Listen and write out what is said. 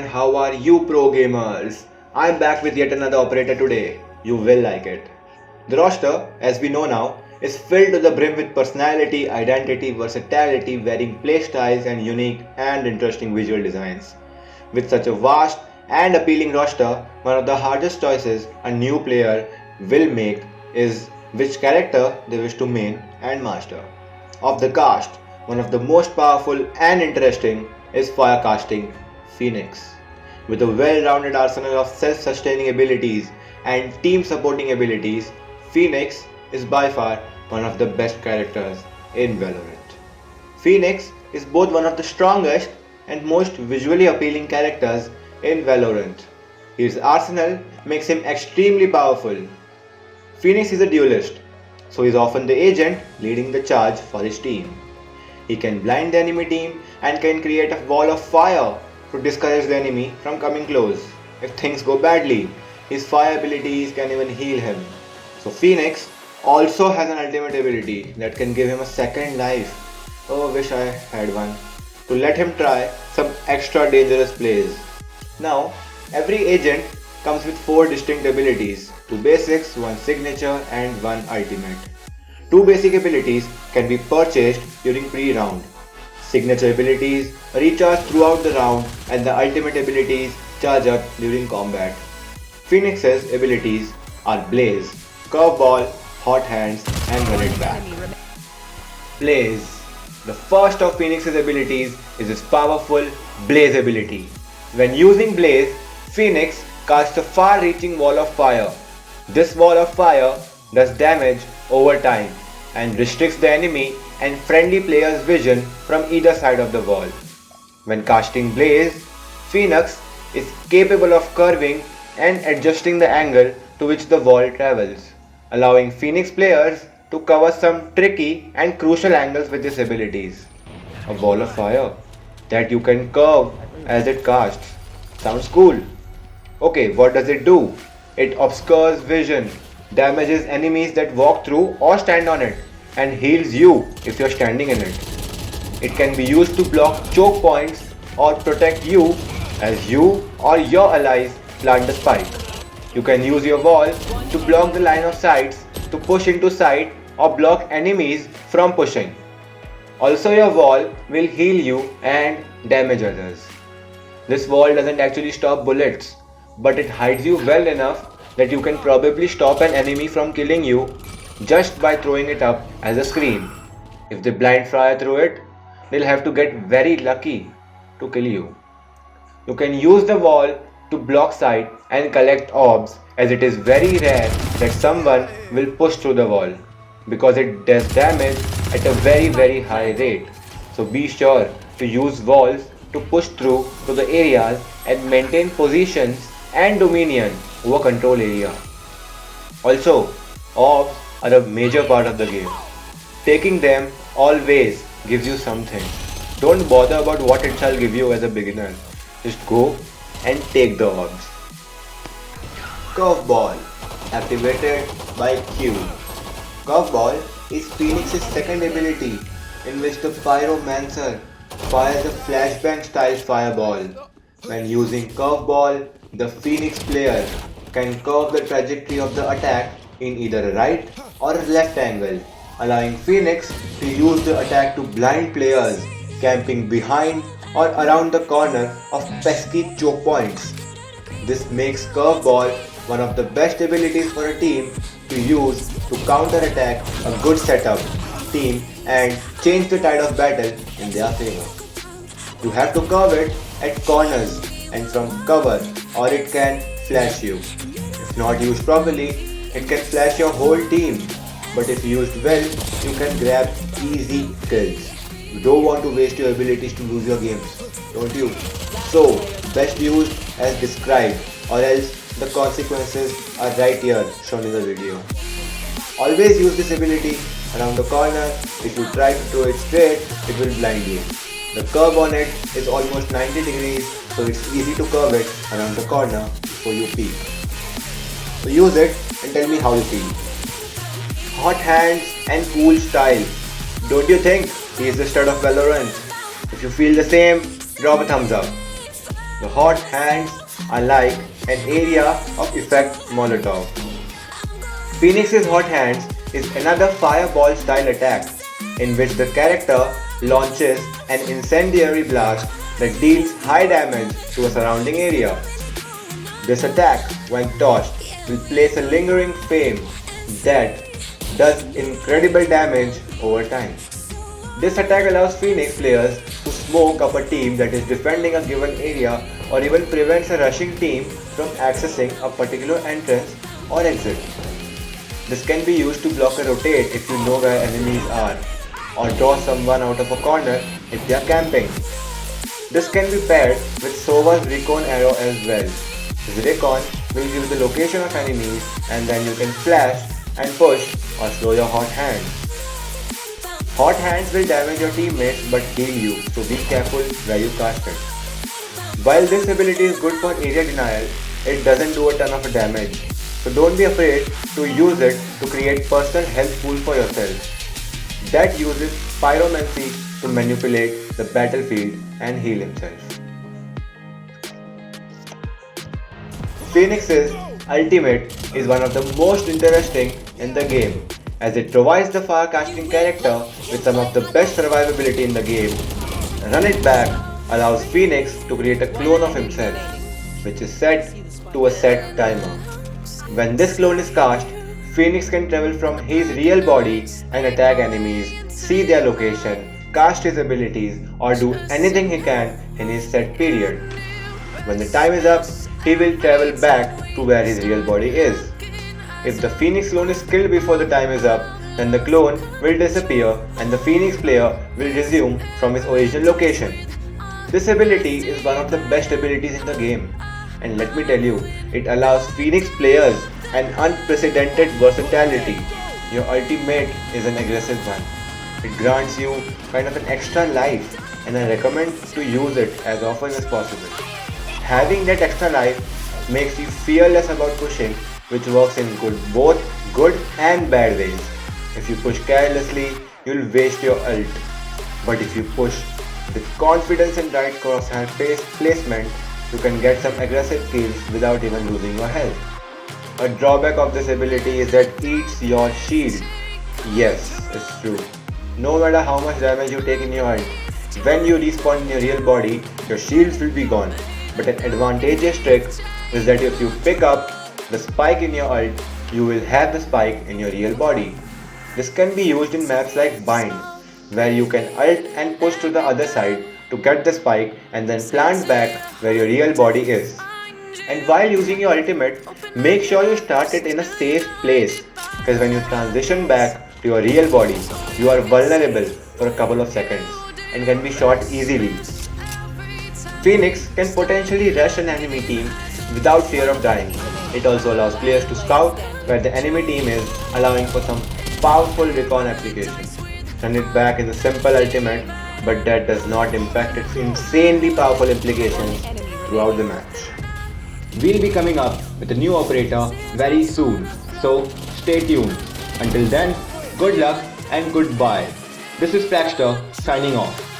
and how are you pro gamers? I'm back with yet another operator today. You will like it. The roster, as we know now, is filled to the brim with personality, identity, versatility, varying playstyles and unique and interesting visual designs. With such a vast and appealing roster, one of the hardest choices a new player will make is which character they wish to main and master. Of the cast, one of the most powerful and interesting is Firecasting Phoenix. With a well-rounded arsenal of self-sustaining abilities and team-supporting abilities, Phoenix is by far one of the best characters in Valorant. Phoenix is both one of the strongest and most visually appealing characters in Valorant. His arsenal makes him extremely powerful. Phoenix is a duelist, so he is often the agent leading the charge for his team. He can blind the enemy team and can create a wall of fire to discourage the enemy from coming close. If things go badly, his fire abilities can even heal him. So Phoenix also has an ultimate ability that can give him a second life. Oh, wish I had one. To let him try some extra dangerous plays. Now, every agent comes with 4 distinct abilities, 2 basics, 1 signature and 1 ultimate. 2 basic abilities can be purchased during pre-round. Signature abilities recharge throughout the round and the ultimate abilities charge up during combat. Phoenix's abilities are Blaze, Curveball, Hot Hands and Run It Back. Blaze. The first of Phoenix's abilities is his powerful Blaze ability. When using Blaze, Phoenix casts a far-reaching wall of fire. This wall of fire does damage over time and restricts the enemy and friendly players' vision from either side of the wall. When casting Blaze, Phoenix is capable of curving and adjusting the angle to which the wall travels, allowing Phoenix players to cover some tricky and crucial angles with his abilities. A wall of fire that you can curve as it casts. Sounds cool. Okay, what does it do? It obscures vision, damages enemies that walk through or stand on it, and heals you if you're standing in it. It can be used to block choke points or protect you as you or your allies plant a spike. You can use your wall to block the line of sights, to push into sight or block enemies from pushing. Also, your wall will heal you and damage others. This wall doesn't actually stop bullets, but it hides you well enough that you can probably stop an enemy from killing you just by throwing it up as a screen. If they blind fire through it, they'll have to get very lucky to kill you. You can use the wall to block sight and collect orbs, as it is very rare that someone will push through the wall because it does damage at a very high rate. So be sure to use walls to push through to the areas and maintain positions and dominion over control area. Also, orbs are a major part of the game. Taking them always gives you something. Don't bother about what it shall give you as a beginner. Just go and take the orbs. Curveball, activated by Q. Curveball is Phoenix's second ability, in which the Pyromancer fires a flashbang style fireball. When using Curveball, the Phoenix player can curve the trajectory of the attack in either a right or a left angle, allowing Phoenix to use the attack to blind players camping behind or around the corner of pesky choke points. This makes Curveball one of the best abilities for a team to use to counter-attack a good setup team and change the tide of battle in their favor. You have to curve it at corners and from cover, or it can flash you. If not used properly, it can flash your whole team, but if used well, you can grab easy kills. You don't want to waste your abilities to lose your games, don't you? So, best used as described, or else the consequences are right here shown in the video. Always use this ability around the corner. If you try to throw it straight, it will blind you. The curve on it is almost 90 degrees, so it's easy to curve it around the corner before you peek. So use it and tell me how you feel. Hot hands and cool style. Don't you think he is the stud of Valorant? If you feel the same, drop a thumbs up. The hot hands are like an area of effect Molotov. Phoenix's hot hands is another fireball style attack in which the character launches an incendiary blast that deals high damage to a surrounding area. This attack, when tossed, will place a lingering flame that does incredible damage over time. This attack allows Phoenix players to smoke up a team that is defending a given area or even prevents a rushing team from accessing a particular entrance or exit. This can be used to block a rotate if you know where enemies are, or draw someone out of a corner if they are camping. This can be paired with Sova's Recon arrow as well. This Recon will give the location of enemies and then you can flash and push or slow your hot hands. Hot hands will damage your teammates but heal you, so be careful where you cast it. While this ability is good for area denial, it doesn't do a ton of damage. So don't be afraid to use it to create personal health pool for yourself. That uses pyromancy to manipulate the battlefield and heal himself. Phoenix's ultimate is one of the most interesting in the game, as it provides the fire casting character with some of the best survivability in the game. Run It Back allows Phoenix to create a clone of himself, which is set to a set timer. When this clone is cast, Phoenix can travel from his real body and attack enemies, see their location, cast his abilities, or do anything he can in his set period. When the time is up, he will travel back to where his real body is. If the Phoenix clone is killed before the time is up, then the clone will disappear and the Phoenix player will resume from his original location. This ability is one of the best abilities in the game, and let me tell you, it allows Phoenix players an unprecedented versatility. Your ultimate is an aggressive one. It grants you kind of an extra life, and I recommend to use it as often as possible. Having that extra life makes you fearless about pushing, which works in both good and bad ways. If you push carelessly, you'll waste your ult. But if you push with confidence and right crosshair placement, you can get some aggressive kills without even losing your health. A drawback of this ability is that it eats your shield. Yes, it's true. No matter how much damage you take in your ult, when you respawn in your real body, your shields will be gone. But an advantageous trick is that if you pick up the spike in your ult, you will have the spike in your real body. This can be used in maps like Bind, where you can ult and push to the other side to get the spike and then plant back where your real body is. And while using your ultimate, make sure you start it in a safe place, because when you transition back to your real body, you are vulnerable for a couple of seconds and can be shot easily. Phoenix can potentially rush an enemy team without fear of dying. It also allows players to scout where the enemy team is, allowing for some powerful recon application. Run It Back is a simple ultimate, but that does not impact its insanely powerful implications throughout the match. We'll be coming up with a new operator very soon, so stay tuned. Until then, good luck and goodbye. This is Fraxter signing off.